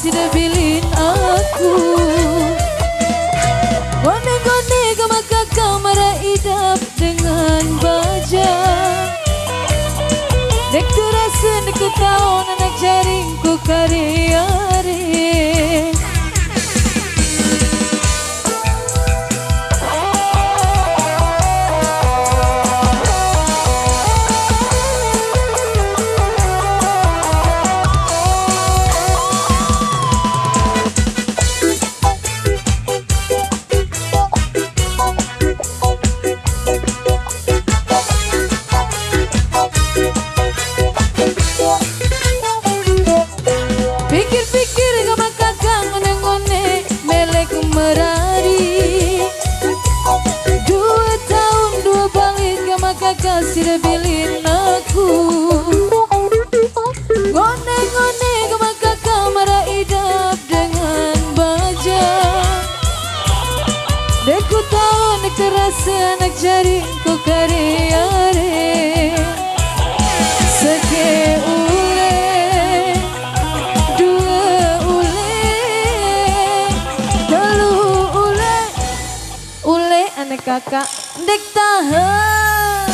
sudah bilin aku. Gone-gone ke maka kamera idap dengan baja. Dek terasa deku tahun anak jaringku kari-ari. Pikir-pikir gak maka ngone-ngone melek merari. 2 tahun 2 balik gak maka kasih bilin aku. Ngone-ngone gak maka kamera idap dengan baja. Deku tahun dek terasa anak jaringku kari-ari. Seke kakak dek tahan.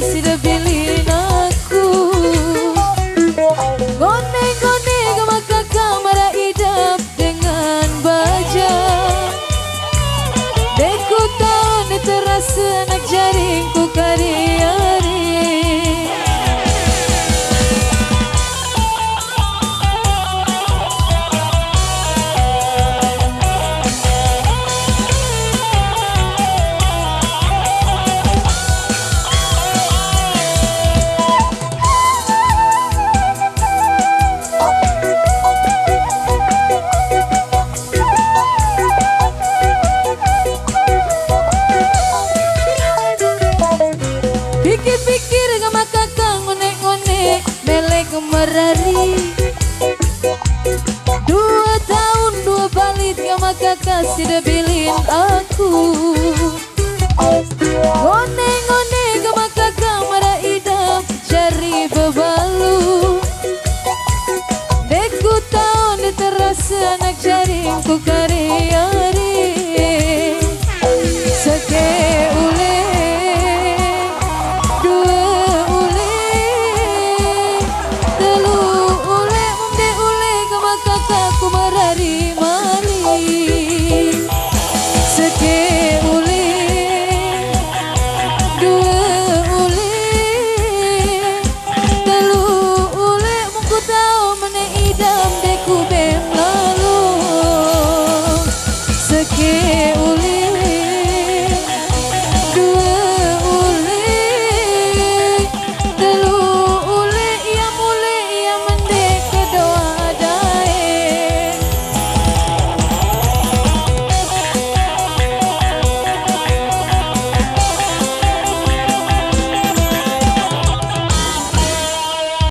Sudah bilin aku. Gone-gone ke maka kamera idap dengan baja. Deku tahun terasa anak jaringku kari-ari. Pikir-pikir gak maka ngone-ngone melek merari. 2 tahun 2 balik gak maka kasih bilin aku. Ngone-ngone gak maka kamera idap jari bebalu. Deku tahun terasa anak jaringku kari-ari. Seke ule aku merari mari. Seke uli 2 uli 3 uli muku tahu mene idam deku bem lalu. Seke uli 2